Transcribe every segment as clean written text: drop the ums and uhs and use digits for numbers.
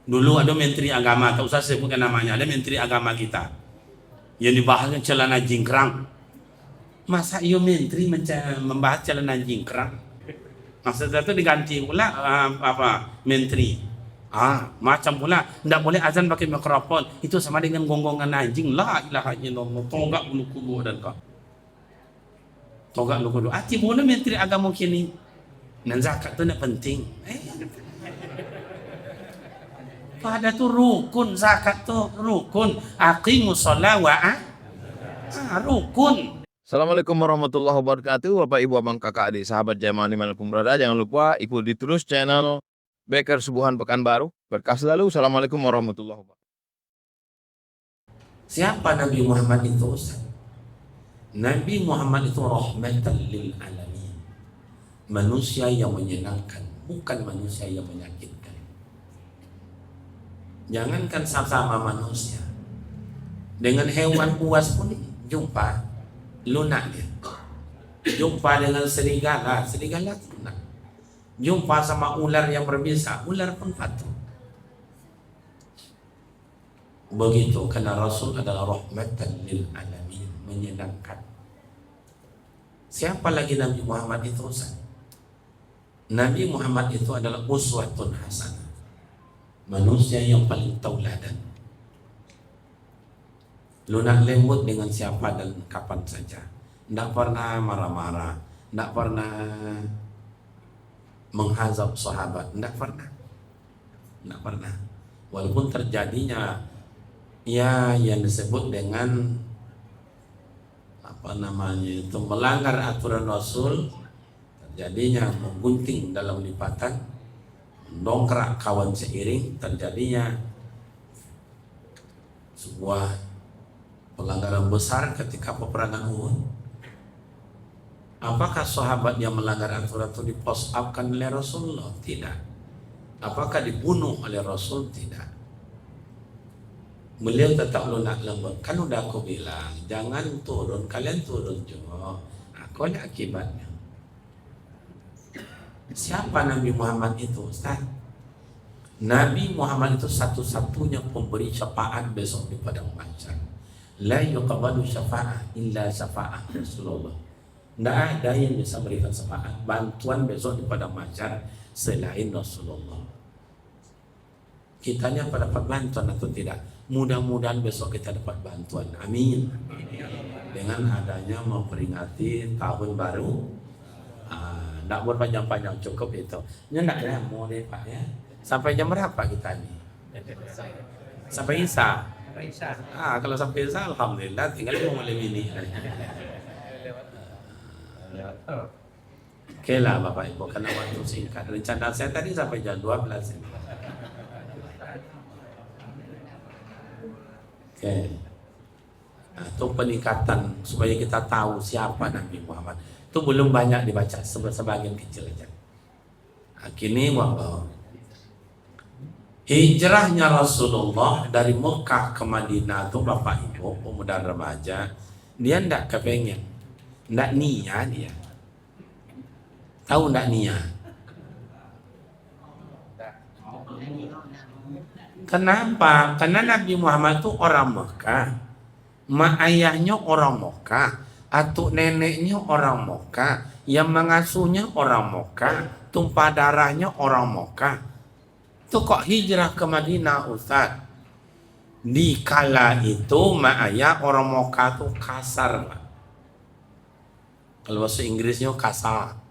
Dulu ada menteri agama, tak usah sebutkan namanya, ada menteri agama kita yang dibahasnya celana jingkrang. Masa iyo menteri membahas celana jingkrang? Maksudnya itu diganti pula menteri. Macam pula tidak boleh azan pakai mikrofon. Itu sama dengan gonggongan anjing. La ilaha illallah. Tonggak bulu kudu dan kau. Tonggak bulu kudu. Ati boleh menteri agama kini. Dan zakat itu tidak penting. Pada tu rukun, zakat tu rukun. Aqimus shalah wa rukun. Assalamualaikum warahmatullahi wabarakatuh. Bapak Ibu Abang Kakak Adik Sahabat Jamaah dimanapun berada, jangan lupa ikuti terus channel Beker Subuhan Pekanbaru. Berkah selalu. Assalamualaikum warahmatullahi wabarakatuh. Siapa Nabi Muhammad itu, Ustaz? Nabi Muhammad itu rahmatan lil alamin. Manusia yang menyenangkan, bukan manusia yang menyakitkan. Jangankan sama manusia, dengan hewan buas pun jumpa lunak dia. Jumpa dengan serigala lunak. Jumpa sama ular yang berbisa, ular pun patuh. Begitu, karena Rasul adalah rahmatan lil alamin, menyenangkan. Siapa lagi Nabi Muhammad itu, Ustaz? Nabi Muhammad itu adalah uswatun hasanah, manusia yang paling tauladan. Lunak lembut dengan siapa dan kapan saja. Tidak pernah marah-marah, tidak pernah menghazab sahabat, tidak pernah. Walaupun terjadinya yang disebut dengan melanggar aturan Rasul, terjadinya menggunting dalam lipatan, mendongkrak kawan seiring, terjadinya sebuah pelanggaran besar ketika peperangan Uhud. Apakah sahabat yang melanggar aturan itu di-post up-kan oleh Rasulullah? Tidak. Apakah dibunuh oleh Rasul? Tidak. Beliau tetap lunak lembut. Kan udah aku bilang, jangan turun, kalian turun juga. Aku ada akibatnya. Siapa Nabi Muhammad itu, Ustaz? Nabi Muhammad itu satu-satunya pemberi syafaat besok di padang mahsyar. La yuqbalu syafa'ah illa syafa'ah Rasulullah. Tidak ada yang bisa berikan syafaat, bantuan besok di padang mahsyar selain Rasulullah. Kitanya dapat bantuan atau tidak? Mudah-mudahan besok kita dapat bantuan. Amin. Dengan adanya memperingati tahun baru, tidak berpanjang-panjang, cukup itu. Ini tidak lama deh Pak ya. Sampai jam berapa kita ini? Sampai Isya. Kalau sampai Isya, alhamdulillah, tinggal mulai ini. Oke lah Bapak Ibu, karena waktu singkat. Rencana saya tadi sampai jam 12. Oke. Itu peningkatan supaya kita tahu siapa Nabi Muhammad. Itu belum banyak dibaca, sebagian kecil aja. Kini hijrahnya Rasulullah dari Mekah ke Madinah itu Bapak Ibu, pemuda remaja, dia tidak kepengen, tidak niat dia. Tahu tidak niat? Kenapa? Karena Nabi Muhammad itu orang Mekah, mak ayahnya orang Mekah, atuk neneknya orang Mekah, yang mengasuhnya orang Mekah, tumpah darahnya orang Mekah. Itu kok hijrah ke Madinah, Ustaz? Di kala itu mak ayah orang Mekah itu kasar, Pak. Kalau bahasa Inggrisnya kasar.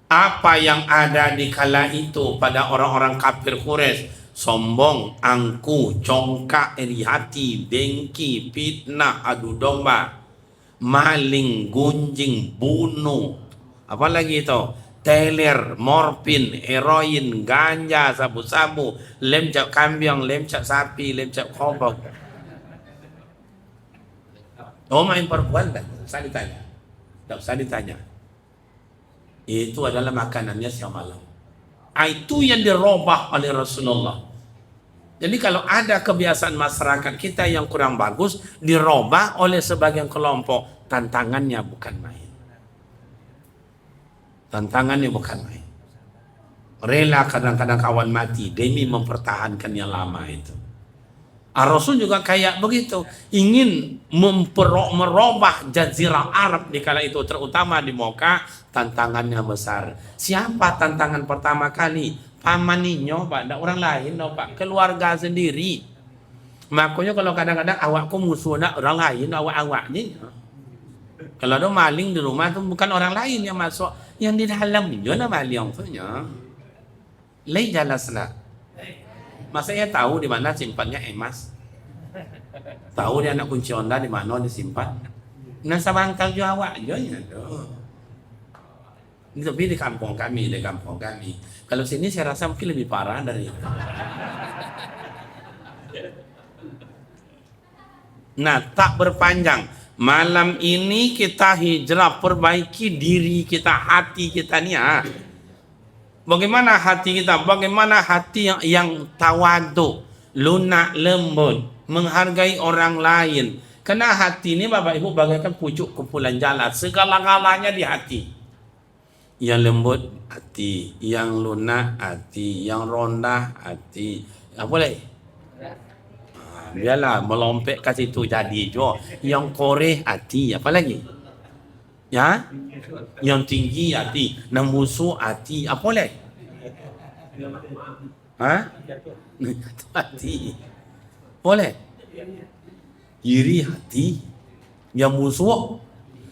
Apa yang ada di kala itu pada orang-orang kafir Quraisy? Sombong, angku, congkak, iri hati, dengki, fitnah, adu domba, maling, gunjing, bunuh, apalagi itu, teler, morfin, heroin, ganja, sabu-sabu, lemcak kambing, lemcak sapi, lemcak kobok. Oh, main perempuan kan? Saya ditanya. Tak usah ditanya. Itu adalah makanannya siang malam. Itu yang dirubah oleh Rasulullah. Jadi kalau ada kebiasaan masyarakat kita yang kurang bagus, dirubah oleh sebagian kelompok, tantangannya bukan main. Rela kadang-kadang kawan mati demi mempertahankan yang lama itu. Rasul juga kayak begitu, ingin merubah jazirah Arab di kala itu, terutama di Mekah. Tantangannya besar. Siapa tantangan pertama kali? Pamaninyo, Pak, ada orang lain, no, Pak, keluarga sendiri. Makanya kalau kadang-kadang awakku musuhnya orang lain, awak-awaknya. Kalau ada maling di rumah itu bukan orang lain yang masuk, yang di dalam itu na maling tu nya. Lai jelas nak. Masa saya tahu di mana simpannya emas. Tahu dia anak kunci Honda di mana disimpan. Nasa bangkal jo awak jo nya. Ini tapi di kampung kami. Kalau sini saya rasa mungkin lebih parah dari itu. Nah, tak berpanjang. Malam ini kita hijrah, perbaiki diri kita, hati kita nih ya. Bagaimana hati kita? Bagaimana hati yang tawadu, lunak, lembut, menghargai orang lain. Karena hati ini Bapak Ibu bagaikan pucuk kumpulan jalan. Segala-galanya di hati. Yang lembut hati, yang lunak hati, yang rondah hati. Apa lagi? Biarlah melompek ke situ jadi jo. Yang koreh hati, apa lagi? Ya? Yang tinggi hati, yang busuk hati, apa lagi? Hah? Hati. Boleh? Iri hati, yang busuk.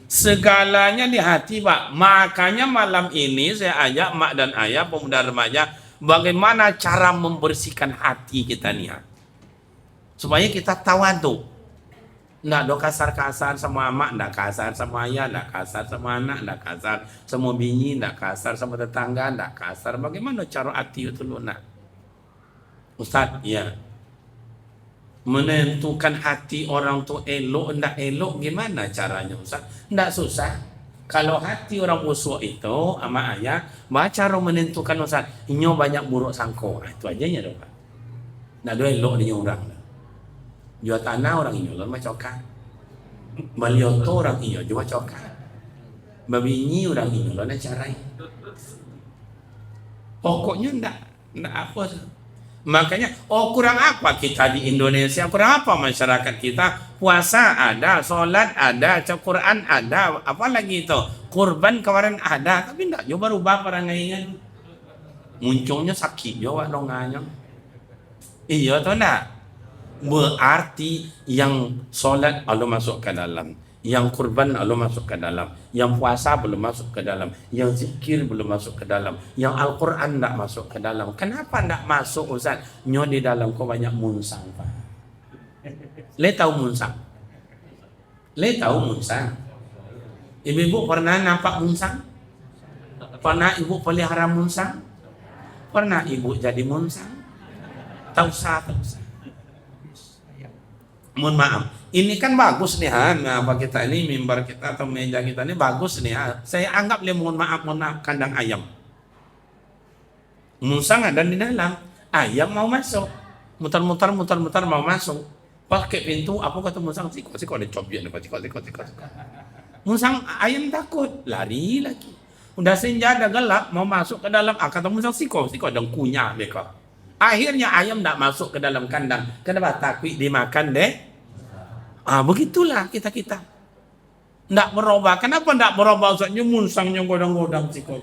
Segalanya di hati, Pak. Makanya malam ini saya ajak mak dan ayah, pemuda remaja, bagaimana cara membersihkan hati kita nih, supaya kita tawadu. Nggak do kasar-kasar sama mak, nggak kasar sama ayah, nggak kasar sama anak, nggak kasar sama bini, nggak kasar sama tetangga, nggak kasar. Bagaimana cara hati itu lunak? Ustaz, ya. Menentukan hati orang tu elok, ndak elok, gimana caranya Ustaz? Ndak susah. Kalau hati orang busuk itu sama ayah, baca cara menentukan Ustaz. Inyo banyak buruk sangko. Itu aja nya dong, Pak. Ndak do elok dia orang. Jual tanah orang inyo lor macoka. Beliau tu orang inyo jual coka. Babinyi orang inyo lor na carai. Pokoknya ndak apa. Makanya, kurang apa kita di Indonesia? Kurang apa masyarakat kita? Puasa ada, sholat ada, Quran ada, apa lagi itu? Kurban kemarin ada, tapi enggak coba rubah perangainya. Munculnya sakit juga donganya. Iya atau enggak? Berarti yang sholat Allah masuk ke dalam, yang kurban Allah masuk ke dalam, yang puasa belum masuk ke dalam, yang zikir belum masuk ke dalam, yang Al-Quran tidak masuk ke dalam. Kenapa tidak masuk Ustaz? Nyo di dalam kau banyak munsang, Pak. Le tahu munsang? Le tahu munsang? Ibu-ibu pernah nampak munsang? Pernah ibu pelihara munsang? Pernah ibu jadi munsang? Tahu sah. Mohon maaf, ini kan bagus nih apa kita ini mimbar kita atau meja kita ini bagus nih Saya anggap mohon maaf kandang ayam. Musang ada di dalam, ayam mau masuk, mutar-mutar mau masuk, pakai pintu apa kata musang siko ada cobian siko. Musang ayam takut, lari lagi. Udah senja ada gelap mau masuk ke dalam, kata musang siko ada kunyah mereka. Akhirnya ayam tidak masuk ke dalam kandang. Kenapa? Takut dimakan deh. Begitulah kita. Tidak berubah. Kenapa tidak berubah? Ustaznya musangnya godang-godang siko.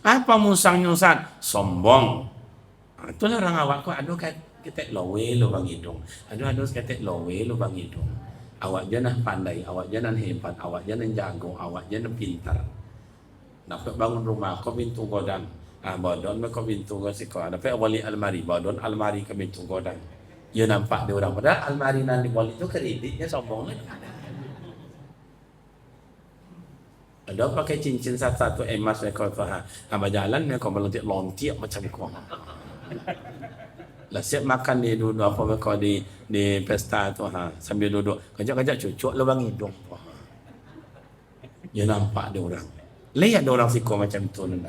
Apa musangnya Ustaz? Sombong. Itulah orang awak kok. Aduh ketek lowe lo bang hidung. Aduh ketek lowe lo bang hidung. Awak jangan pandai, awak jangan hebat, awak jangan jago, awak jangan pintar. Dapat bangun rumah, kau pintu godang. Bodon kau pintu siko. Dapat wali almari, bodon almari ke pintu godang. Ya nampak dia orang. Padahal almari nanti wali itu kreditnya sombong. Ada pakai cincin satu emas mereka faham. Apa jalan mereka melontik macam itu. Lah siap makan di duduk apa mereka di pesta tu sambil duduk kejap-kejap cucuk lubang hidung. Ya nampak dia orang. Lai ada orang siko macam tu nanda.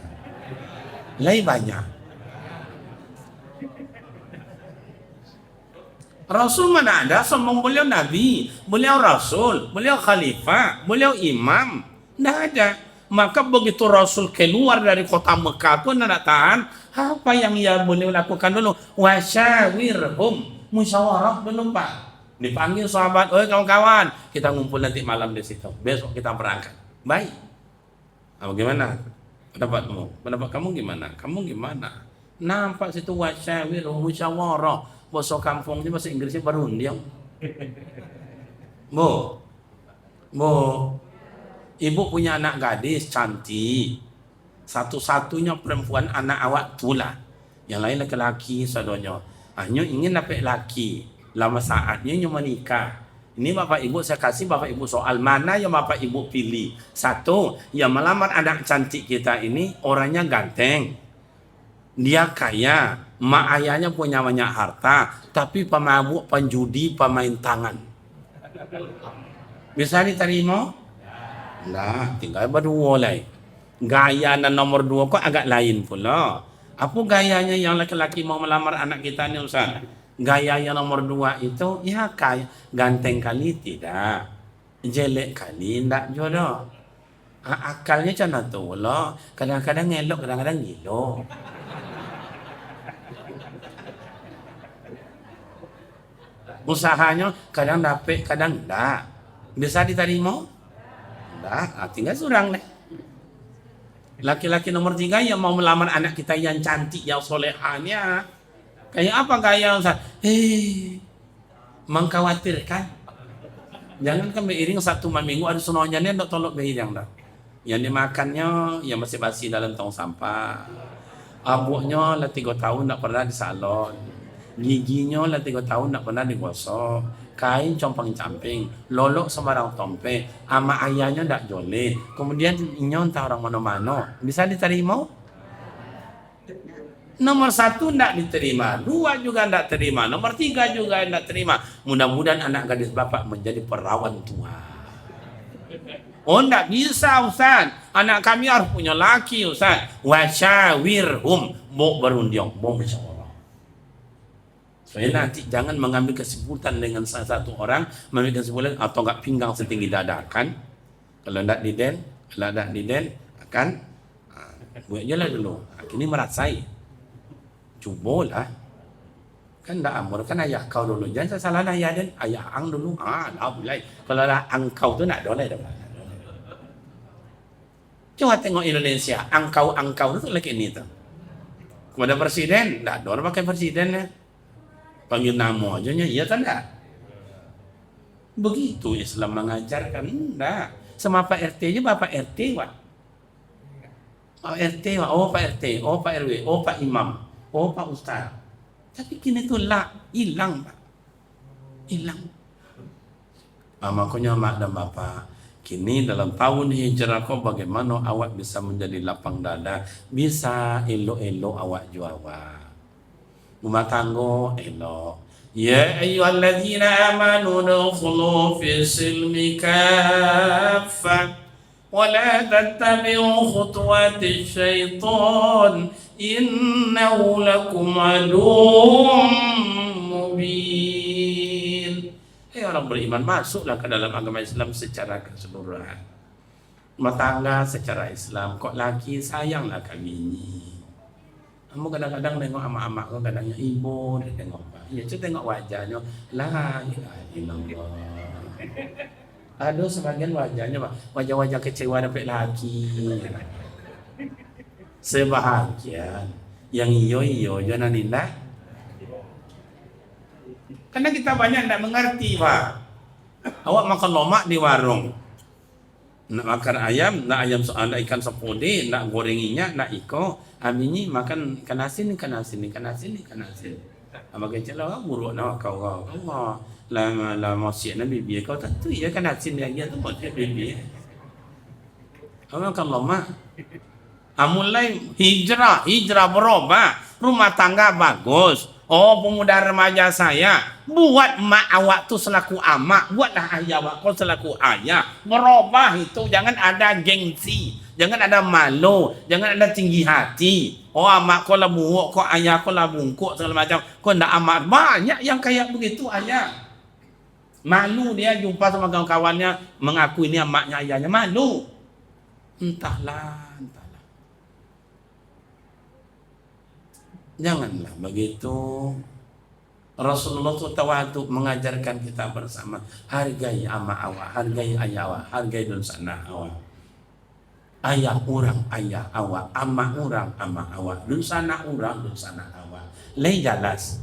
Lai banyak. Rasul mana ada sombong, beliau nabi, beliau rasul, beliau khalifah, beliau imam. Tidak ada. Maka begitu Rasul keluar dari kota Mekah pun tidak tahan. Apa yang ia boleh lakukan dulu? Wasyawirhum, musyawarah dulu Pak. Dipanggil sahabat, oi kawan-kawan, kita ngumpul nanti malam di situ. Besok kita berangkat. Baik. Bagaimana? Pendapat kamu gimana? Kamu gimana? Nampak situ wasyawirhum, musyawarah. Bahasa kampungnya bahasa Inggrisnya berunding. Bu, ibu punya anak gadis cantik, satu-satunya perempuan anak awak tulah, yang lain laki-laki sadonya. Hanya ingin dapat laki, lama saatnya nyo menikah. Ini bapak ibu saya kasih bapak ibu soal mana yang bapak ibu pilih. Satu, yang melamar anak cantik kita ini orangnya ganteng, dia kaya, mak ayahnya punya banyak harta, tapi pemabuk, penjudi, pemain tangan. Bisa diterima? Nah, tinggal berdua lah. Gaya nomor 2 kok agak lain pula. Apa gayanya yang laki-laki mau melamar anak kita ni Ustaz? Gaya yang nomor 2 itu, ya kaya, ganteng kali tidak, jelek kali tidak jodoh. Akalnya macam tu pula. Kadang-kadang elok, kadang-kadang gilo. Usahanya kadang dapat, kadang tidak. Bisa diterima? Tidak, tinggal surang deh. Laki-laki nomor 3 yang mau melamar anak kita yang cantik, yang solehahnya. Kayak apa gaya Ustaz? Mengkhawatirkan. Jangan kan beriring satu minggu ada sunonya ni nak tolok beriring dah. Yang dimakannya yang masih basi dalam tong sampah. Abuknya lah 3 tahun tak pernah disalon. Giginya lah 3 tahun tak pernah digosok. Kain compang-camping, lolok sembarang tompe, ama ayahnya tak joleh. Kemudian inyo entah orang mana-mana. Bisa diterima? Nomor 1 tak diterima, 2 juga tak terima, nomor 3 juga tak terima. Mudah-mudahan anak gadis bapak menjadi perawan tua. Oh, tak bisa Ustaz. Anak kami harus punya laki Ustaz. Wasyawirhum, mau berunding, mau bersyawara. Soalnya nanti jangan mengambil kesimpulan dengan salah satu orang, mengambil kesimpulan atau enggak pinggang setinggi dada kan. Kalau enggak diden akan buat je lah dulu. Kini merasai. Cubalah. Kan enggak amur kan ayah kau dulu. Jangan salah ayah dan ayah ang dulu. Lah boleh. Kalau lah angkau tu nak dolai dah. Coba tengok Indonesia, angkau tu lagi ni tu. Kepada presiden, enggak ada pakai presiden ya. Panggil nama aja nya, iya kan enggak? Begitu Islam mengajarkan, enggak. Sama Pak RT aja Bapak RT, Pak. Pak RT, Pak. Oh Pak RT, oh Pak RW, oh Pak Imam, oh Pak Ustaz. Tapi kini tu lah, hilang Pak. Hilang. Makanya mak dan bapak, kini dalam tahun hijrah kau bagaimana awak bisa menjadi lapang dada, bisa elok-elok awak juawa. Rumah tangga elok. Ya ayyuhalladzina amanu dukhulu fi silmi kaffah wa la tattabi'u khutuwati syaitan innahu lakum aduwwum mubin. Orang beriman masuklah ke dalam agama Islam secara keseluruhan. Rumah tangga secara Islam, kok laki sayanglah kami. Kamu kadang-kadang tengok amak-amak kau, kadangnya ibu, dia tengok apa? Ya, cuma tengok wajahnya, la ilaha illallah. Ada sebagian wajahnya, wajah-wajah kecewa dapat laki. Sebahagian, yang iyo jangan nindak. Karena kita banyak tidak mengerti, Pak. Awak makan lomak di warung, nak makan ayam, nak ikan sepode, nak goreng minyak, nak iko. Amini makan ikan asin. Abang kecil lah buruk nak kau. Lah masih nak bibi kau tentu ya kan asin dia tu buat bibi. Awak makan lomak. Mulai hijrah berubah, rumah tangga bagus. Oh pemuda remaja saya, buat mak awak tu selaku amak, buatlah ayah awak kau selaku ayah. Berubah itu, jangan ada gengsi, jangan ada malu, jangan ada tinggi hati. Oh amak kau lah buruk, kau ayah kau lah bungkuk segala macam. Kau ndak amat. Banyak yang kayak begitu ayah. Malu dia jumpa sama kawan-kawannya mengaku ini amaknya ayahnya, malu. Entahlah. Janganlah begitu. Rasulullah itu tawadhu mengajarkan kita bersama. Hargai ama awak, hargai ayah awak, hargai dulsana awak. Ayah orang ayah awak, ama orang ama awak, dulsana orang dulsana awak. Lain jelas.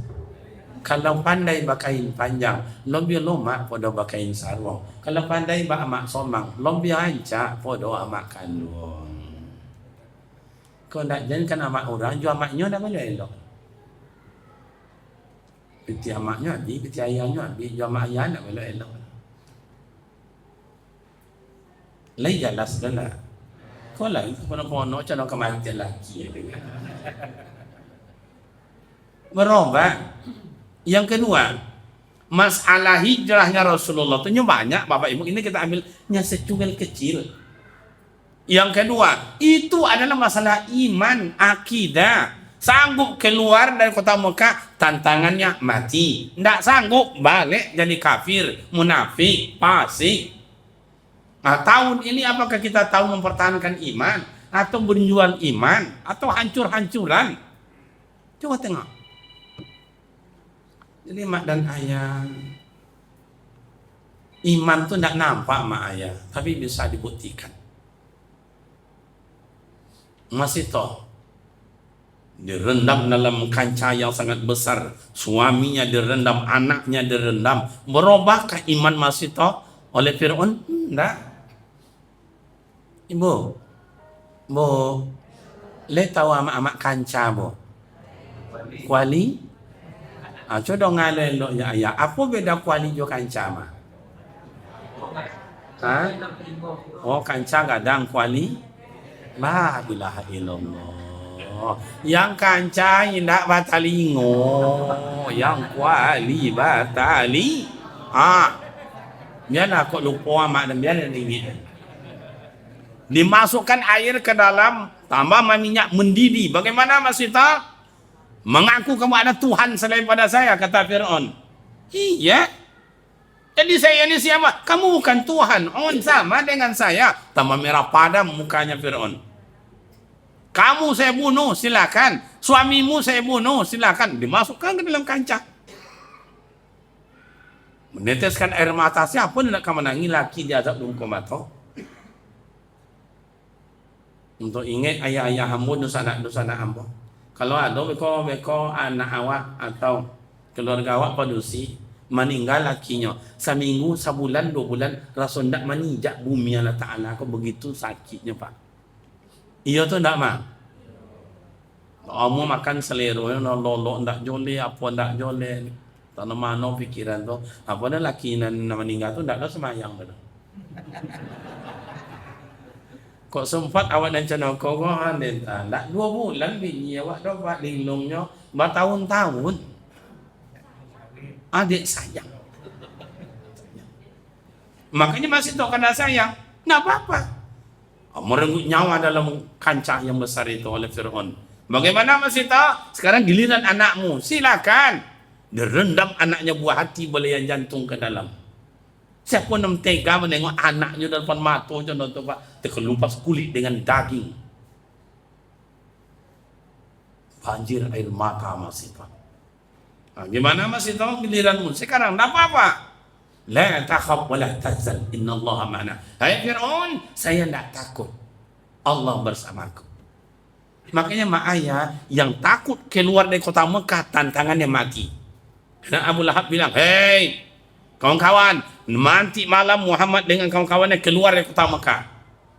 Kalau pandai bakain panjang, lebih loma podo bakain sarwong. Kalau pandai ba amak somang, lebih anca podo amak kandung. Kau nak jangan amak orang, jual amaknya dah boleh elok. Piti amaknya habis, piti ayahnya habis, jual amak ayah dah boleh elok. Lain jelas dah lah. Kau lah itu pono-pono macam kematian lagi. Berubah. Yang kedua, masalah hijrahnya Rasulullah itu banyak, Bapak Ibu. Ini kita ambilnya secunggal kecil. Yang kedua, itu adalah masalah iman, akidah. Sanggup keluar dari kota Mekah, tantangannya mati. Tidak sanggup, balik jadi kafir, munafik, fasik. Nah, tahun ini apakah kita tahu mempertahankan iman, atau berjuang iman, atau hancur-hancuran? Coba tengok. Jadi mak dan ayah, iman tuh tidak nampak mak ayah, tapi bisa dibuktikan. Masih toh direndam dalam kancah yang sangat besar, suaminya direndam, anaknya direndam. Berubahkah iman masih toh oleh Fir'aun? Tidak. Ibu, le tahu amak-amak kancah bu? Kuali? Coba ngalai lo ya ayah. Apa beda kuali jo kancah mah? Oh kancah kadang kuali. La ilaha illallah. Yang kancah indak batalingo, yang kuali batali. Biarlah kok lupa mak dan biarlah ini. Dimasukkan air ke dalam, tambah minyak mendidih. Bagaimana masih tak? Mengaku kamu ada Tuhan selain pada saya, kata Fir'aun. Iya. Jadi saya ini siapa? Kamu bukan Tuhan. On sama dengan saya. Tambah merah padam mukanya Fir'aun. Kamu saya bunuh, silakan. Suamimu saya bunuh, silakan. Dimasukkan ke dalam kancah. Meneteskan air mata, siapa nak menangi laki di azab lumko mata? Untuk ingat ayah-ayah hamba, dosa-dosa hamba. Kalau ada beko anak awak atau keluarga awak padusi meninggal lakinya seminggu, sebulan, 2 bulan rasa ndak menijak bumi Allah Ta'ala, kok begitu sakitnya pak. Iya tu ndak mah. Kamu makan selero lolok ndak jole, apa ndak jole. Tak mana pikiran tu. Apa dah laki nan meninggal tu ndak ada semayang tu. Kok sempat awak dan channel kau tak 2 bulan bini awak dapat linglungnya bertahun-tahun. Adik sayang. Makanya masih tahu kena sayang. Nggak apa-apa. Merenggut nyawa dalam kancah yang besar itu oleh Fir'aun. Bagaimana masih tahu? Sekarang giliran anakmu. Silakan. Direndam anaknya buah hati belayan jantung ke dalam. Siapa yang tega menengok anaknya dalam depan mata contoh tu pak, terkelupas kulit dengan daging. Banjir air mata masih pak. Gimana masih tahu giliranmu? Sekarang tak apa-apa. La takhaf wa la tahzan, innallaha ma'ana. Hai Fir'aun, saya tidak takut. Allah bersamaku. Makanya mak ayah yang takut keluar dari kota Mekah, tantangannya mati. Karena Abu Lahab bilang, hei kawan-kawan, nanti malam Muhammad dengan kawan-kawannya keluar dari kota Mekah.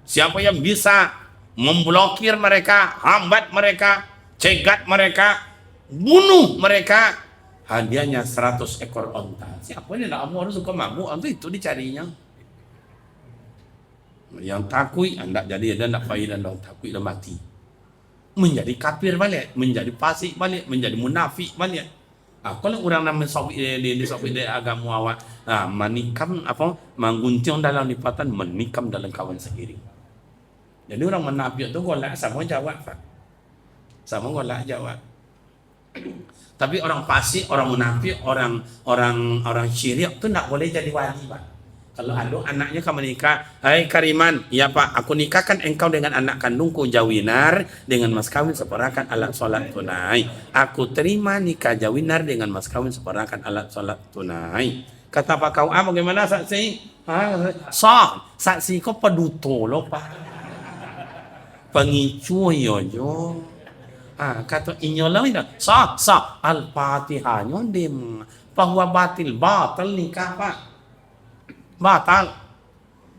Siapa yang bisa memblokir mereka, hambat mereka, cegat mereka, bunuh mereka, hadiahnya 100 ekor onta. Siapa ini nak kamu harus suka mabuk, itu dicarinya. Yang takut, anda jadi ada nak faedah, anda takut dah mati. Menjadi kafir balik, menjadi fasik balik, menjadi munafik balik. Kalau orang nama di agama awak, menikam apa, menggunting dalam lipatan, menikam dalam kawan seiring. Jadi orang menafik tu golak sama jawab, Pak. Sama golak jawab. Tapi orang fasik, orang munafik, orang syirik tu tak boleh jadi wali, Pak. Kalau ada anaknya kamu nikah, hai Kariman, ya Pak, aku nikahkan engkau dengan anak kandungku Jawinar dengan mas kawin seperakan alat sholat tunai. Aku terima nikah Jawinar dengan mas kawin seperakan alat sholat tunai. Kata Pak KUA, bagaimana saksi? Sah, saksi kok peduto loh Pak. Pengicu yo. Kata inyolah ini, sah, al-fatihahnya dem. Bahwa batil nikah Pak. Batal.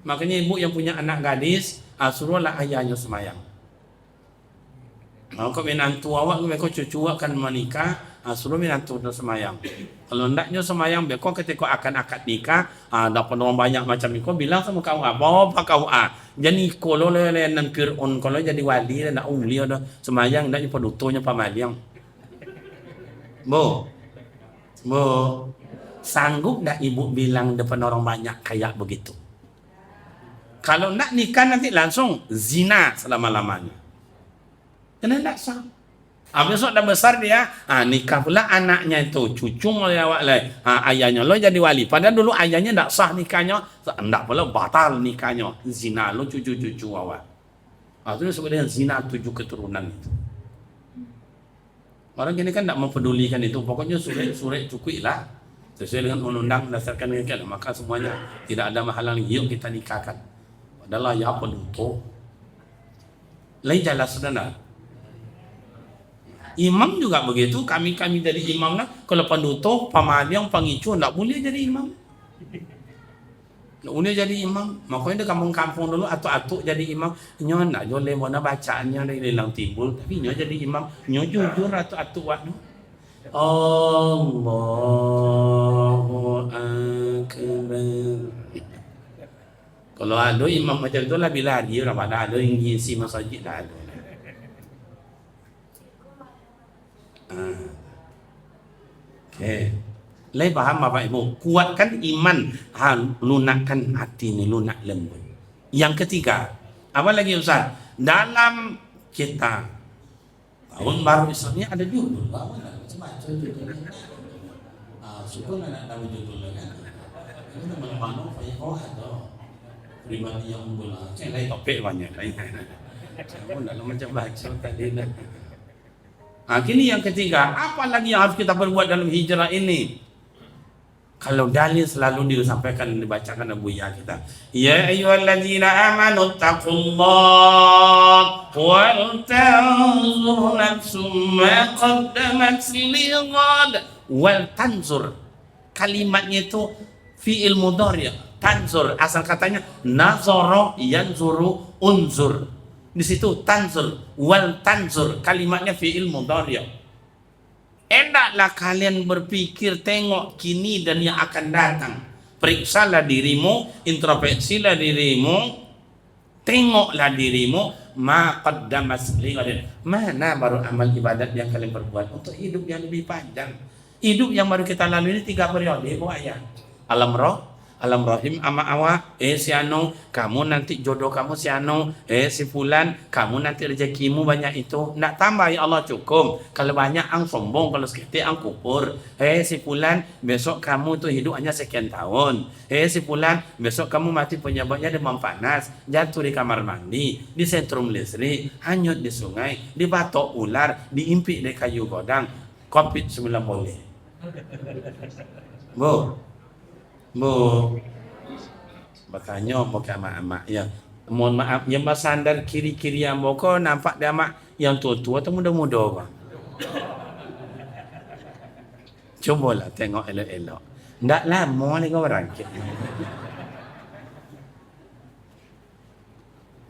Makanya ibu yang punya anak gadis, suruhlah ayahnya semayang. Kau menantu awak, kau cucu awak kan menikah, suruh menantu semayang. Kalau hendaknya semayang, kau ketika akan akad nikah, dapat orang banyak macam ni, kau bilang sama kau apa kau jadi kalau lenan Fir'un, kalau jadi wali, nak uli ada semayang, hendaknya pedutunya pamaliang. Bu, sanggup tak ibu bilang depan orang banyak kayak begitu? Kalau nak nikah nanti langsung zina selama-lamanya. Kena tak sah. Besok dah besar dia, nikah pula anaknya itu, cucu oleh awak lah. Ayahnya lo jadi wali. Padahal dulu ayahnya tak sah nikahnya, tak pula batal nikahnya. Zina lo cucu-cucu awak. Itu disebut dengan zina 7 keturunan itu. Orang kini kan tak mempedulikan itu. Pokoknya surat cukup lah. Sesuai dengan undang-undang berdasarkan keyakinan, maka semuanya tidak ada mahalang yuk kita nikahkan. Padahal ya penutup. Lain jalan saudara. Imam juga begitu. Kami jadi imam lah. Kalau penutup, pamaliang, pengicu, tak boleh jadi imam. Tak boleh jadi imam. Makanya di kampung-kampung dulu atuk-atuk jadi imam. Nyo nak joleh mana bacaannya dari hilang timbul. Tapi nyo jadi imam. Nyo jujur atuk-atuk waktu. Allahu Akbar. Kalau ada imam macam tu lah bila dia orang pada ada yang ngisi masjid dah ada. Okay. Lai paham Bapak Ibu? Kuatkan iman, lunakkan hati ni, lunak lembut. Yang ketiga, apa lagi Ustaz? Dalam kita tahun baru Islam ni ada judul lah. Macam judul. Syukur nak tahu judul kan. Ini mana payah ada. Pribadi yang unggul lah. Cik lain topik banyak lain. Saya dalam macam baca tadi lah. Kini yang ketiga, apa lagi yang harus kita perbuat dalam hijrah ini? Kalau dalil selalu disampaikan dan dibacakan oleh buya kita. Ya ayyuhalladzina amanu taqullaha wal tanzur nafsum ma qaddamat lighad. Wal tanzur. Kalimatnya itu fi'il mudhari'. Tanzur asal katanya nazara yanzuru unzur. Di situ tanzur wal tanzur kalimatnya fi'il mudhari'. Hendaklah kalian berpikir tengok kini dan yang akan datang. Periksalah dirimu, introspeksilah dirimu, tengoklah dirimu, ma qaddamas lighadin. Mana baru amal ibadat yang kalian perbuat untuk hidup yang lebih panjang. Hidup yang baru kita lalui ini 3 periode, Bu ayah. Alam roh, alam rahim ama awak, si anu, kamu nanti jodoh kamu si anu, si fulan, kamu nanti rezekimu banyak itu. Nak tambah ya Allah cukup. Kalau banyak ang sombong, kalau sedikit ang kupur. Si fulan, besok kamu tu hidup hanya sekian tahun. Si fulan, besok kamu mati penyebabnya demam panas, jatuh di kamar mandi, di sentrum listrik, hanyut di sungai, dibatok ular, diimpik di kayu godang. COVID-19 boleh. Bu, makanya muka mak-mak ya. Mohon maaf, yang bersandar kiri-kiri yang muka nampak dia mak yang tua-tua atau muda-muda orang. Cubalah tengok elok-elok. Ndak lama lagi orang.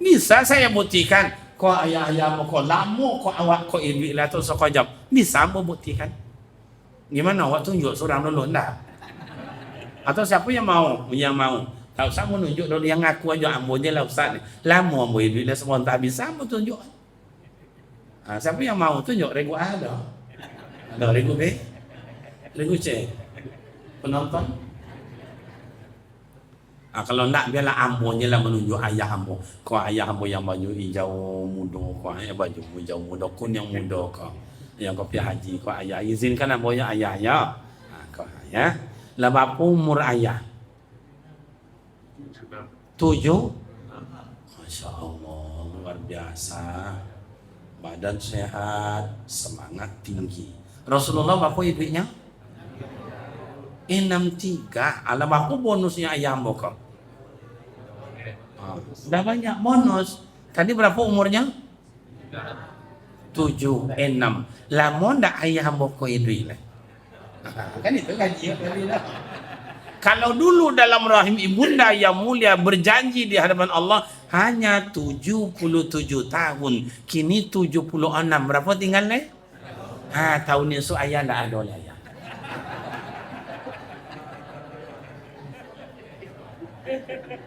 Bisa saya buktikan. Kau ayah-ayah kau lama kau awak kau ibu lah tu sekejap. Bisa mau buktikan. Gimana awak tunjuk seorang dulu ndak? Atau siapa yang mau? Tak usah mau nunjuk dulu yang ngaku aja ambonya lah Ustaz. Lama ambo ibu dah semua tak bisa mau tunjuk. Siapa yang mau tunjuk regu A ada? Ada regu B? Regu C? Penonton? Kalau nak biarlah ambonya lah menunjuk ayah ambo. Kau ayah ambo yang baju hijau muda, kau ayah baju hijau muda, kun yang muda kau. Yang kau pergi haji, kau ayah izinkan ambonya ayah ya. Kau ayah. Lah berapa umur ayah? 7. Masya Allah, luar biasa. Badan sehat, semangat tinggi. Rasulullah berapa ibunya? 63. Alam aku bonusnya ayam kok. Udah banyak bonus. Tadi berapa umurnya? 7, 6. Lama ndak ayam boko itu lah. Kan itu gaji. Kalau dulu dalam rahim ibunda yang mulia berjanji di hadapan Allah hanya 77 tahun. Kini 76. Berapa tinggal nih? Tahun ini so ayah ndak ada oleh ayah.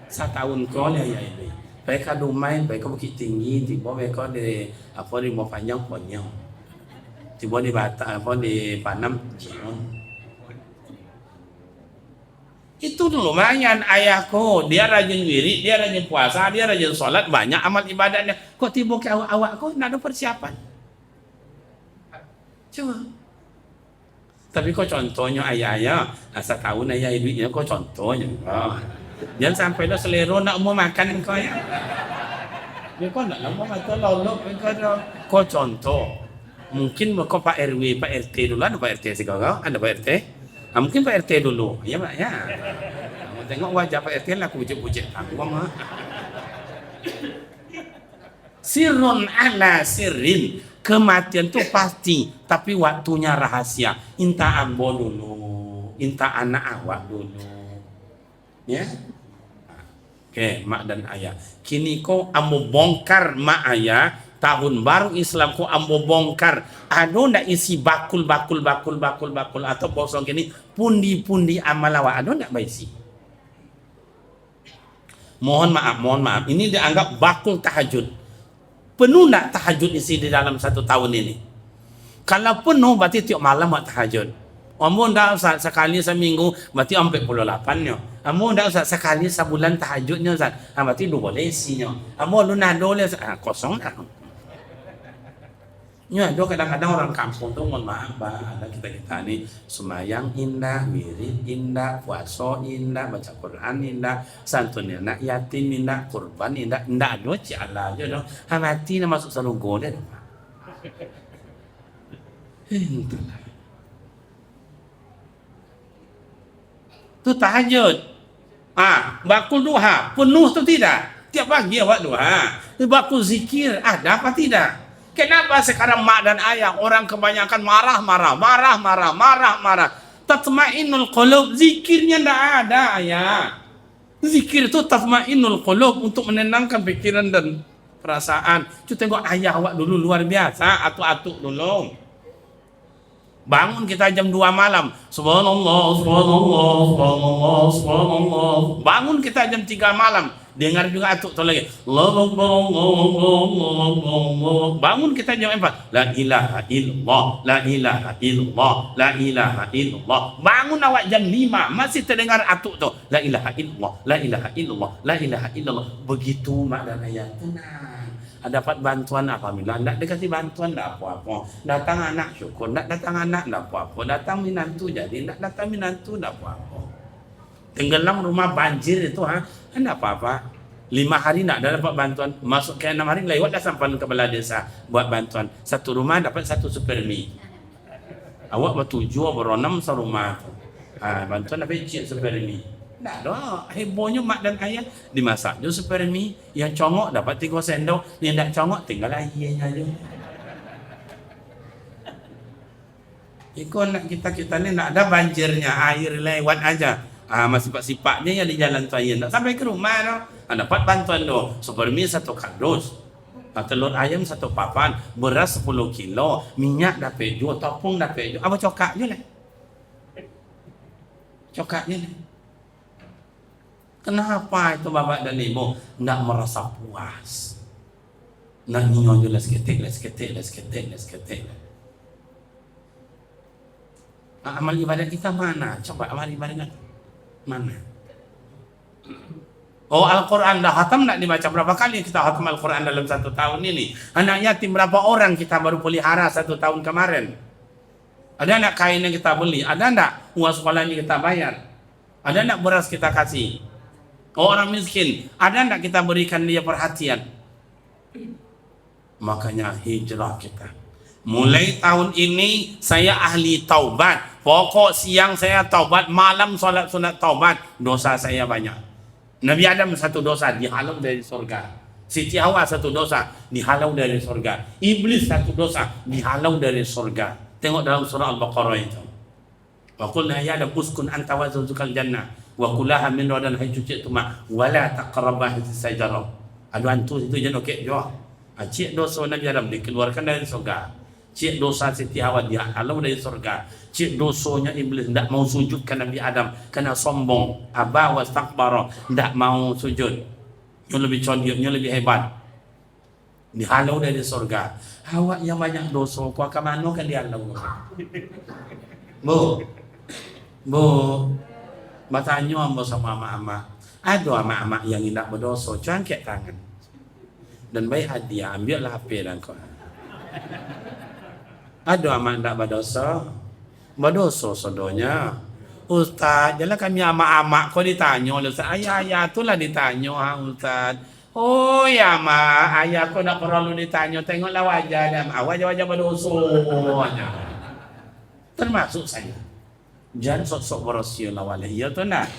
Setahun kau lah ayah ini. Mereka main, mereka bukit tinggi, tiba mereka di apa di mau panjang ponyong, tiba di bata apa di Panam Jion. Itu lumayan ayahku, dia rajin wirid, dia rajin puasa, dia rajin sholat, banyak amal ibadahnya. Kok tiba ke awak kok nggak ada persiapan? Coba. Tapi kok contohnya ayah, setahun ayah ibunya kok contohnya. Jangan sampai lo selero nak mau makan kau ya. Dia kau nak mau makan lauk kau contoh. Mungkin kau Pak RW, Pak RT dulu, ada Pak RT sih kau, ada Pak RT. Mungkin Pak RT dulu, ya Pak ya. Mau tengok wajah Pak RT lah, aku pucet-pucet tanggung mah. Sirrun ala sirrin, kematian tuh pasti, tapi waktunya rahasia. Inta ambo dulu, inta anak awak dulu. Ya, oke, mak dan ayah. Kini kau ambo bongkar mak ayah. Tahun baru Islam kau ambo bongkar. Ada ndak isi bakul atau bosong gini pundi amal awak. Ada ndak isi? Mohon maaf. Ini dianggap bakul tahajud. Penuh ndak tahajud isi di dalam 1 tahun ini? Kalau penuh berarti tiap malam buat tahajud. Amun dah Ustaz sekali seminggu berarti 48-nya. Amun dah Ustaz sekali sebulan tahajudnya Ustaz. Berarti 2 boleh isinya. Amun lu nado le kosong dah. Ya, do kadang-kadang orang kampung tuh mohon maaf ada kita ni semayang indah, wirid indah, puasa indah, baca Quran indah, santun anak yatim indah, kurban indah, indah do ci Allah aja do. Mati na masuk surga dah. Entahlah. Itu tahajud. Bakul duha penuh tu tidak? Tiap pagi awak duha. Bakul zikir ada apa tidak? Kenapa sekarang mak dan ayah orang kebanyakan marah? Tatmainul qulub, zikirnya tidak ada ayah. Zikir itu tatmainul qulub untuk menenangkan pikiran dan perasaan. Cuba tengok ayah awak dulu luar biasa, atuk-atuk dulu. Bangun kita jam 2 malam. Subhanallah. Bangun kita jam 3 malam. Dengar juga atuk tu lagi. Bangun kita jam 4. La ilaha illallah. Bangun awak jam 5. Masih terdengar atuk tu. La ilaha illallah. Begitu mak dan ayah tenang. Dapat bantuan alhamdulillah, nak dikasih bantuan tak apa-apa, datang anak syukur, nak datang anak tak apa-apa, datang minantu jadi, nak datang minantu tak apa-apa. Tenggelam rumah banjir itu tak apa-apa. 5 hari nak dapat bantuan, masuk ke 6 hari lewat dah sampai ke kepala desa buat bantuan. Satu rumah dapat 1 super mie. Awak bertujuh beronam serumah. Bantuan dapat cik super mie. Tak ada, hebohnya mak dan ayah dimasak je super mie. Yang congok dapat 3 sendok, yang tak congok tinggal ayahnya je. Ikut nak kita ni nak ada banjirnya, air lewat aja. Masih sifat-sifatnya yang di jalan tu ayah. Tak sampai ke rumah no. Dapat bantuan tu, super mie 1 kardus. Telur ayam 1 papan, beras 10 kilo, minyak dapat jual, topung dapat jual. Apa cokak je lah. Cokak je lah. Kenapa itu bapak dan ibu nak merasa puas? Nak nyon je let's ketik. Amal ibadat kita mana? Coba amal ibadat mana? Al-Quran dah khatam nak dibaca berapa kali kita khatam Al-Quran dalam 1 tahun ini? Anak yatim berapa orang kita baru pelihara 1 tahun kemarin? Ada nak kain yang kita beli? Ada nak uang sekolahnya kita bayar? Ada nak beras kita kasih? Orang miskin, ada enggak kita berikan dia perhatian? Makanya hijrah kita. Mulai tahun ini saya ahli taubat. Pokok siang saya taubat, malam solat sunat taubat. Dosa saya banyak. Nabi Adam satu dosa dihalau dari surga. Siti Hawa satu dosa dihalau dari surga. Iblis satu dosa dihalau dari surga. Tengok dalam surah Al-Baqarah itu. Wa qulna ya Adam uskun anta wa zawjukal jannah wa kulaha min radan haythu syi'tuma wa la taqrabah sajarah. Aduh antu itu jangan okey jawab. Cik dosa Nabi Adam dikeluarkan dari surga. Cik dosa Siti Hawa dihalau dari surga. Cik dosanya iblis tidak mau sujud ke Nabi Adam kena sombong. Aba wastakbara, tidak mau sujud. Yang lebih condong, yang lebih hebat. Dihalau dari surga. Hawa yang banyak dosa, kau ke mana kan dihalau? Bu, bertanya sama ama-ama. Ada ama-ama yang tidak berdosa, cangkit tangan. Dan baik hadiah, ambillah HP dan kau. Ada ama tidak berdosa, berdosa sodonya. Ustaz, jelah kami ama-ama kau ditanya oleh Ustaz. Ayah itulah ditanya Ustaz. Oh ya ma, ayah kau nak perlu ditanya. Tengoklah wajah dia, wajah-wajah berdosa. Termasuk saya. Jangan sok-sok berosiul awalnya. Ya tu nak.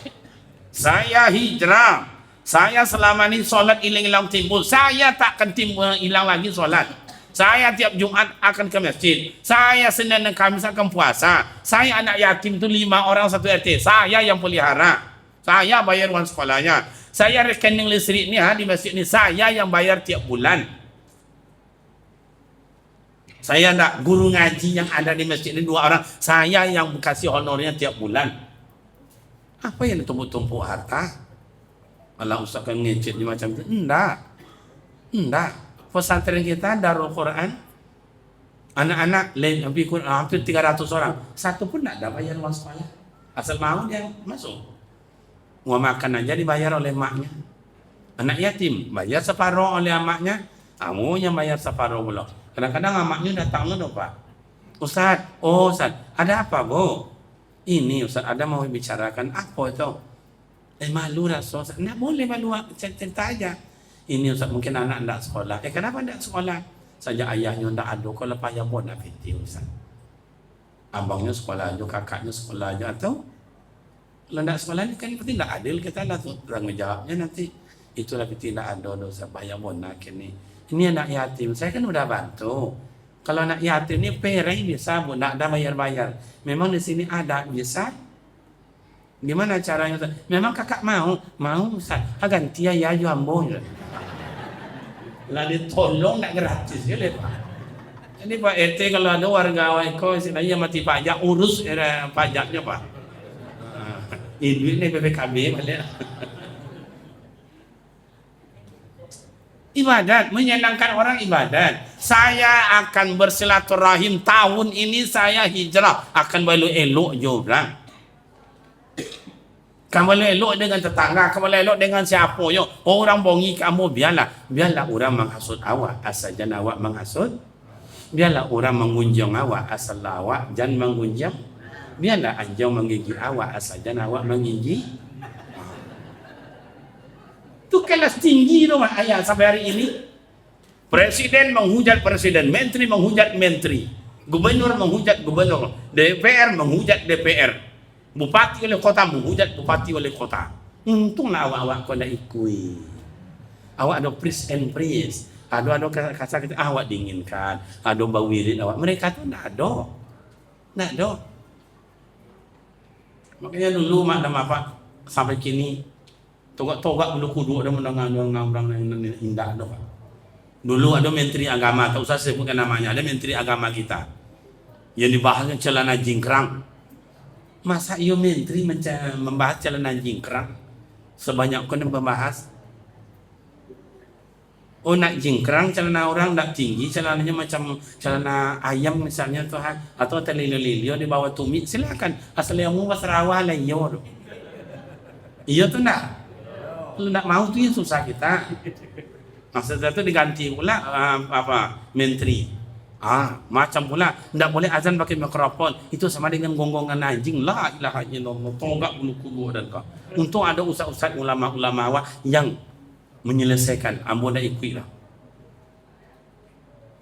Saya hijrah. Saya selama ni solat hilang-hilang timbul. Saya takkan timbul hilang lagi solat. Saya tiap Jumat akan ke masjid. Saya Senin dan Kamis akan puasa. Saya anak yatim tu 5 orang satu RT. Saya yang pelihara. Saya bayar uang sekolahnya. Saya rekening listrik ni di masjid ni. Saya yang bayar tiap bulan. Saya nak guru ngaji yang ada di masjid ini 2 orang. Saya yang kasih honornya tiap bulan. Apa yang ditumpuk-tumpuk harta? Allah usahkan ngecet ni macam tu. Enggak. Pesantren kita Darul Quran. Anak-anak hampir 300 orang. Satu pun tak ada bayar uang sekolah. Asal mau dia masuk. Uang makan aja dibayar oleh maknya. Anak yatim bayar separuh oleh maknya. Kamu yang bayar separuh pula. Kadang-kadang amaknya datang dulu Pak. Ustaz, ada apa Bu? Ini Ustaz, ada mau bicarakan apa itu? Malu rasa Ustaz. Nak boleh malu, cerita aja. Ini Ustaz, mungkin anak tidak sekolah. Kenapa tidak sekolah? Saja ayahnya tidak ada, kalau payah pun nak piti Ustaz. Abangnya sekolah aja, kakaknya sekolah aja. Atau kalau tidak sekolah ni kan pasti tidak adil. Kita lah tu tanggungjawabnya nanti. Itulah piti tidak ada Ustaz, payah pun nak kini. Ini anak yatim, saya kan udah bantu. Kalau anak yatim ini perai bisa, Bu, tidak ada bayar-bayar. Memang di sini ada, bisa. Gimana caranya? Memang kakak mau Ustaz. Ganti ya ambo. Lah ditolong nak gratis je Pak. Jadi Pak RT kalau ada warga Waiko istilahnya mati pajak, urus pajaknya Pak. Duit ni PPKB balik. Ibadat, menyenangkan orang ibadat. Saya akan bersilaturahim tahun ini, saya hijrah akan balik elok juga. Kamu elok dengan tetangga, kamu elok dengan siapa yo. Orang bongi kamu biarlah orang menghasut awak asal jangan awak menghasut. Biarlah orang mengunjung awak asal awak jangan mengunjung. Biarlah anjing menggigit awak asal jangan awak menggigit. Itu kelas tinggi tu ayat sampai hari ini. Presiden menghujat presiden, menteri menghujat menteri, gubernur menghujat gubernur, DPR menghujat DPR, bupati oleh kota menghujat bupati oleh kota. Untunglah awak-awak kau nak ikui. Awak ada praise and praise. Ada kata awak diinginkan, ada bau wirid awak. Mereka tu tak ada. Makanya dulu mak dan bapak sampai kini togak bulu kudu ada mendengar orang yang indah tu. Dulu ada menteri agama, tak usah sebutkan namanya, ada menteri agama kita yang dibahasnya celana jingkrang. Masa iyo menteri membahas celana jingkrang sebanyak kau yang membahas? Nak jingkrang celana orang tak tinggi, celananya macam celana ayam misalnya Tuhan, atau telilio di bawah tumit, silakan. Asal yang mau Sarawak lah iyo. Iyo tu nak. Kalau nak mau tu yang susah kita. Maksudnya tu diganti pula menteri. Macam pula tidak boleh azan pakai mikrofon, itu sama dengan gonggongan anjing. La ilaha illallah, tonggak bulu kubu dan kau. Untung ada ustaz-ustaz ulama-ulama yang menyelesaikan, ambo dah ikut lah.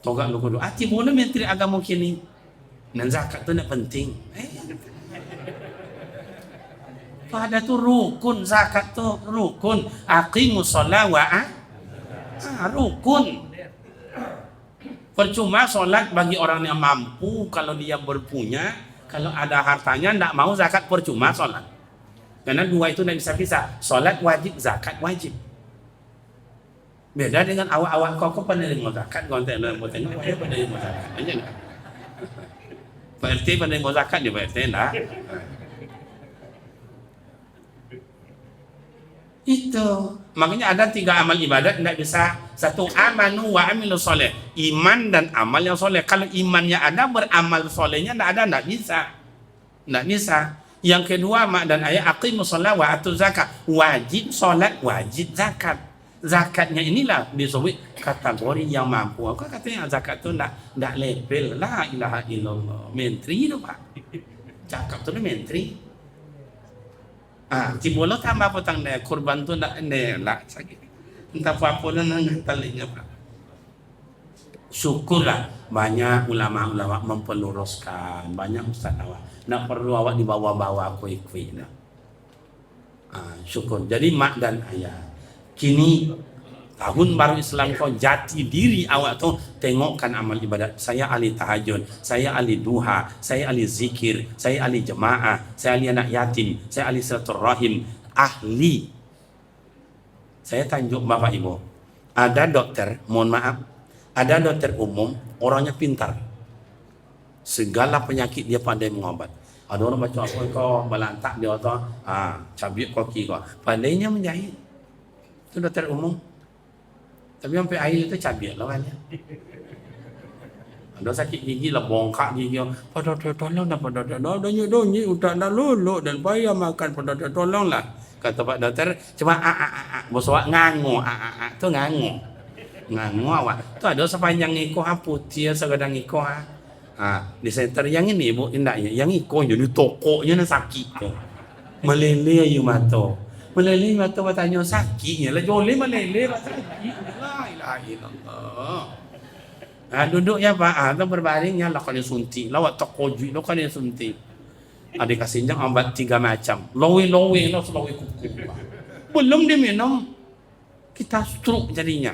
Tonggak bulu kubu. Ati boleh menteri agama kini. Dan zakat tu nak penting. Pada tu rukun, zakat tu rukun. Aqimus shalah wa rukun. Percuma solat bagi orang yang mampu kalau dia berpunya, kalau ada hartanya tidak mau zakat, percuma solat. Karena dua itu tidak bisa pisah. Solat wajib, zakat wajib. Beda dengan awak-awak kau penerima zakat, kau tengok penerima zakat. Aja enggak? Pak RT penerima zakat dia Pak RT enggak? Itu makanya ada 3 amal ibadat tidak bisa. Satu, amanu wa amilu soleh, iman dan amal yang soleh. Kalau imannya ada, beramal solehnya tidak bisa. Yang kedua, mak dan ayah, aqimus shalah wa atuz zakat, wajib solat, wajib zakat. Zakatnya inilah disebut kategori yang mampu. Aku katanya zakat tu tidak level. La ilaha illallah, menteri tu Pak, cakap tu menteri. Cibolo tambah potang deh, kurban tu nak lah sakit. Entah apa lah nang talinya Pak. Syukurlah banyak ulama-ulama mempeluruskan, banyak ustaz awak. Nak perlu awak dibawa-bawa kuih-kuih dah. Syukur. Jadi mak dan ayah. Kini tahun baru Islam kau jati diri awak tu tengokkan amal ibadat. Saya ahli tahajud, saya ahli duha, saya ahli zikir, saya ahli jemaah, saya ahli anak yatim, saya ahli silaturahim, ahli. Saya tanjuk Bapak Ibu, ada dokter, mohon maaf, ada dokter umum, orangnya pintar, segala penyakit dia pandai mengobat. Ada orang baca apa kau balantak dia tu, cabik koki kau, pandainya menjahit. Itu dokter umum. Tapi sampai air itu cabik lah kan ya. Ada sakit gigi lah, bongkak gigi. Pada tolong dah, pada donyi utak dah luluk dan payah makan, pada tolong lah. Kata Pak Dokter, cuma bos awak ngangu, tu ngangu awak. Tu ada sepanjang iko putih, segadang iko di center yang ini ibu indahnya, yang iko jadi tokonya na sakit tu. Meleleh ayu mata. Meleleh mata bertanya sakitnya lah, joleh meleleh sakit. La ilaha illallah. Duduk ya Pak, tu berbaringnya lah kali suntik. Lawak tokoju lo kali suntik. Adik kasihnya obat 3 macam. Lowe lah, lowe kuku. Belum dia minum, kita stroke jadinya.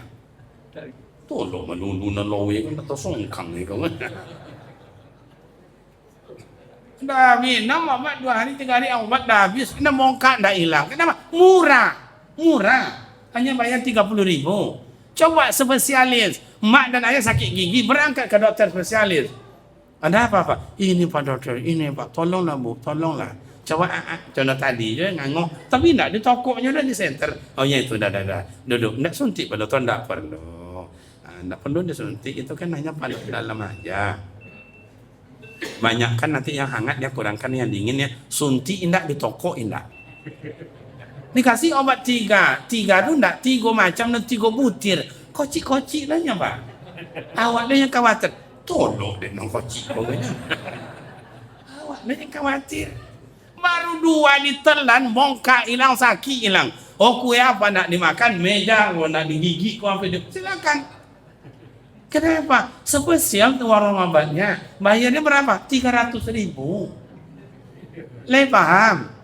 Tolong melulu lowe kan tak songkang ni kau. Dah minum obat 2 hari 3 hari obat dah habis, kena bongkak dah hilang. Kenapa? Murah. Hanya bayar 30.000. Coba spesialis, mak dan ayah sakit gigi berangkat ke dokter spesialis. Ada apa? Ini Pak Dokter, ini Pak, tolonglah Bu, tolonglah. Coba contoh tadi je ngangok, tapi enggak, di tokonya dah di center. Oh ya itu dah. Duduk, enggak suntik Pak Dokter, enggak perlu. Enggak perlu disuntik, itu kan hanya pada dalam aja. Banyak kan nanti yang hangat dia kurangkan yang dingin ya. Suntik indak di toko indak. Dikasih obat 3 tu endak 3 macam dan 3 butir. Kocik-kocik lah nya Pak. Awak dah yang khawatir. Tolong deh nong kocik pokoknya. Awak dah yang khawatir. Baru 2 ditelan, bongkak hilang, sakit hilang. Oh kue apa nak dimakan? Meja, nak digigit kau apa dia? Silakan. Kenapa? Spesial tu warung obatnya. Bayarnya berapa? 300.000. Le paham?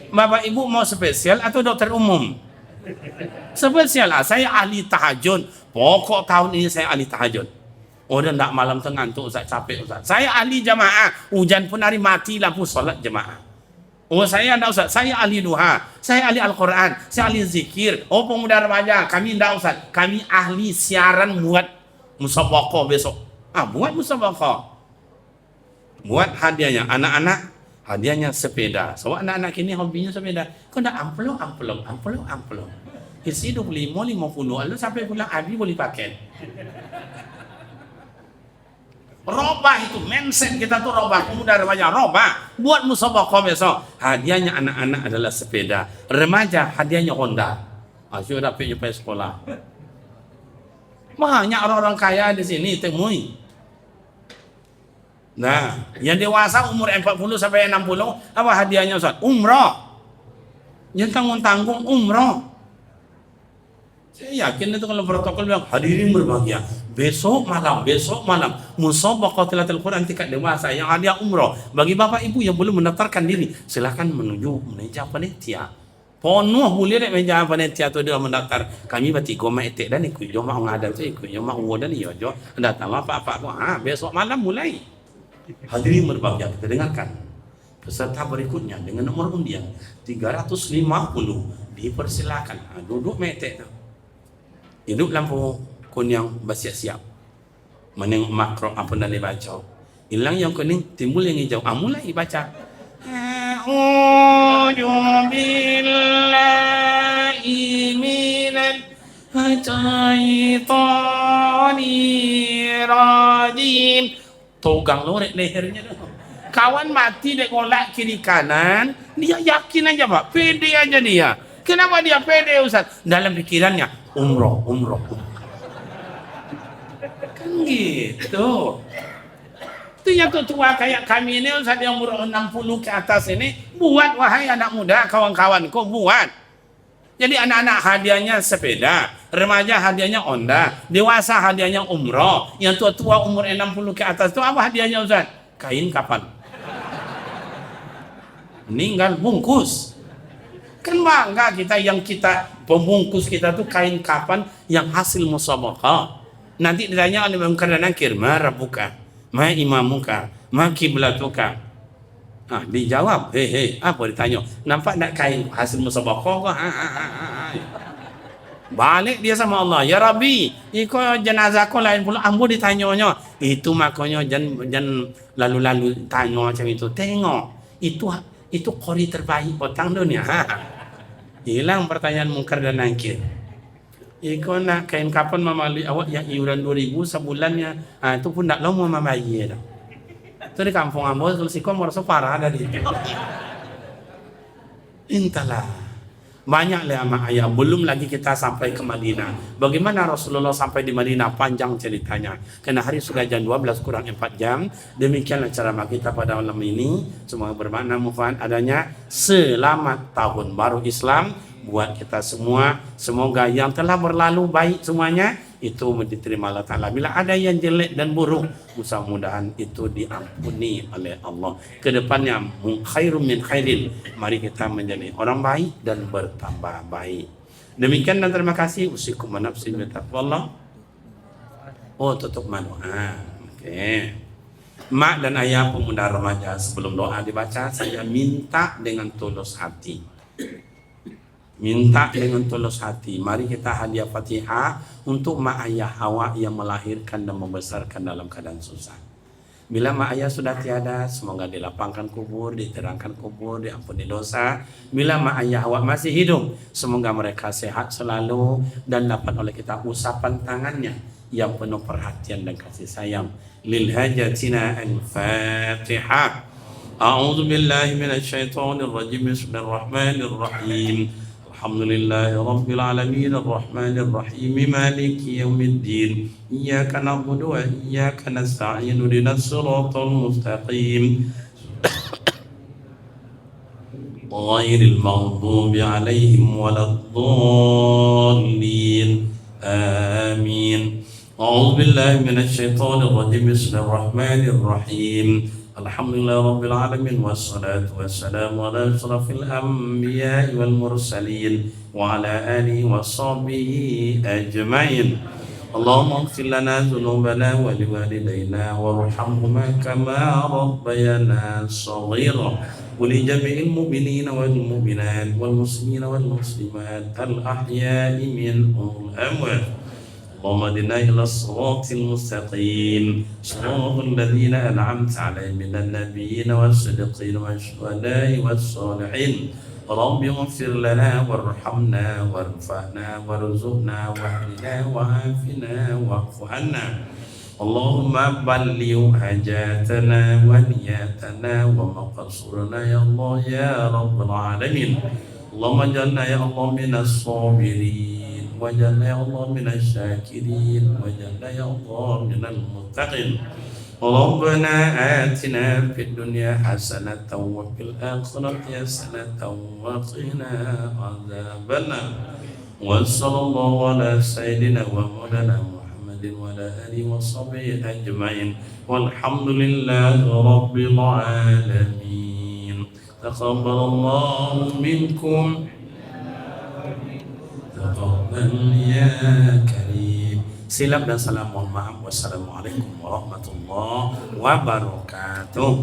Bapak Ibu mau spesial atau dokter umum? Spesial lah. Saya ahli tahajud. Pokok tahun ini saya ahli tahajud. Oh dan tak malam tengah tu Ustaz, capek Ustaz. Saya ahli jamaah. Hujan pun hari mati lampu solat jamaah. Oh saya enggak Ustaz, saya ahli duha. Saya ahli Al-Quran. Saya ahli zikir. Oh pemuda remaja. Kami enggak Ustaz. Kami ahli siaran buat musabaqah besok. Buat musabaqah. Buat hadiahnya anak-anak, hadiahnya sepeda. Sebab anak-anak ini hobinya sepeda. Kau nak amplop. Isi 25, 50. Lalu sampai pulang Abi boleh pakai. Robah itu mindset kita tuh robah, pemuda remaja robah. Buat musabaqah besok. Hadiahnya anak-anak adalah sepeda. Remaja hadiahnya Honda. Sudah pergi sekolah. Banyak orang-orang kaya di sini temui. Nah, yang dewasa umur 40 sampai 60, apa hadiahnya Ustaz? Umroh. Yang tanggung-tanggung umroh. Saya yakin itu kalau protokol bilang hadirin berbahagia. Besok malam musabaqatul Quran tingkat dewasa yang hadiah umroh. Bagi bapak ibu yang belum mendaftarkan diri, silakan menuju meja panitia. Penuh boleh dek meja panitia tu dia mendaftar. Kami bertiga mak etik dan ikut jo mak ngadan tu ikut jo mak uwo dan iyo jo. Datang apa-apa tu. Besok malam mulai. Hadirin berbahagia, kita dengarkan peserta berikutnya dengan nomor undian 350 dipersilakan. Duduk metek tu. Hidup lampu kuning bersiap-siap. Menengok makro apa yang dibaca. Hilang yang kuning, timbul yang hijau. Mulai baca. A'udzu billahi minal syaitonir rajim. Togang lorek lehernya tu. Kawan mati dek golak kiri kanan, dia yakin aja Pak, pede aja dia. Kenapa dia pede Ustaz? Dalam pikirannya umroh. Kan gitu. Itu yang tua kayak kami ini Ustaz yang umur 60 ke atas ini, buat wahai anak muda, kawan-kawanku buat. Jadi anak-anak hadiahnya sepeda, remaja hadiahnya Honda, dewasa hadiahnya umroh, yang tua-tua umur 60 ke atas itu apa hadiahnya Ustaz? Kain kapan? Meninggal bungkus. Kan bangga kita yang kita pembungkus kita tuh kain kapan yang hasil musabaqah. Nanti ditanya oleh Imam Nakir, ma rabbuka, ma imamuka, ma kiblatuka. Dijawab, apa ditanya? Nampak tak kain hasil musabaqah kok? Balik dia sama Allah, ya Rabbi, ikut jenazah kau lain pula, ambo ditanyanya. Itu makanya jangan lalu-lalu tanya macam itu. Tengok, itu qori terbaik otang dunia. Hilang pertanyaan Munkar dan Nakir. Ikut nak kain kapan mamali awak yang iuran 2.000 sebulannya, itu pun tak lama membayar. Itu di kampung ambo kalau siko merasa parah dari itu. Entahlah. Banyak lah amak ayah. Belum lagi kita sampai ke Madinah. Bagaimana Rasulullah sampai di Madinah? Panjang ceritanya. Karena hari sudah jam 12 kurang 4 jam. Demikianlah cara kita pada malam ini. Semoga bermakna mufan adanya selamat tahun baru Islam buat kita semua. Semoga yang telah berlalu baik semuanya itu diterima Allah Ta'ala. Bila ada yang jelek dan buruk, mudah-mudahan itu diampuni oleh Allah. Kedepannya khairum min khairin. Mari kita menjadi orang baik dan bertambah baik. Demikian dan terima kasih. Usikum wa nafsi bi taqwallah. Tutup malu. Okey. Mak dan ayah pemuda remaja, sebelum doa dibaca, saya minta dengan tulus hati. Minta dengan tulus hati. Mari kita hadiah Fatihah untuk mak ayah awak yang melahirkan dan membesarkan dalam keadaan susah. Bila mak ayah sudah tiada, semoga dilapangkan kubur, diterangkan kubur, diampuni dosa. Bila mak ayah awak masih hidup, semoga mereka sehat selalu dan dapat oleh kita usapan tangannya yang penuh perhatian dan kasih sayang. Lil hajatina al-Fatihah. A'udzu billahi minasy syaithanir rajim. Bismillahirrahmanirrahim. Alhamdulillahi Rabbil Alamin Ar-Rahmanir Rahim Maliki Yawmiddin Iyyaka na'budu wa iyyaka nasta'in Ihdinas siratal mustaqim Ghairil maghdubi 'alaihim waladdallin Amin. A'udzu billahi minasy syaithanir rajim. Bismillahirrahmanirrahim. Alhamdulillah Rabbil Alamin. Wassalatu wassalamu ala asrafil anbiya wal mursalin wa ala alihi wa sahbihi ajma'in. Allahumma ighfir lana dhunubana wa liwalidayna warhamhuma kama rabbayana shaghira wa li jami'il mu'minina wal mu'minat wal muslimina wal muslimat al ahya'i minhum amwat. اللهم اهدنا الى الصراط المستقيم صراط الذين انعمت عليهم من النبيين والصديقين والشهداء والصالحين رب اغفر لنا وارحمنا وارفعنا وارزقنا واهدنا وعافنا واعف عنا اللهم بلغ حاجاتنا ونياتنا ومقصورنا يا الله يا رب العالمين اللهم اجعلنا يا الله من الصابرين وجعلنا يا الله من الشاكرين وجعلنا يا الله من المتقين ربنا آتنا في الدنيا حسنة وفي الآخرة حسنة وقنا عذاب النار وصلى الله على سيدنا ومولانا محمد وعلى آله وصحبه أجمعين والحمد لله رب العالمين تقبل الله منكم تقبل يا كريم. Silap dan salam mohon maaf. Wassalamualaikum warahmatullahi wabarakatuh.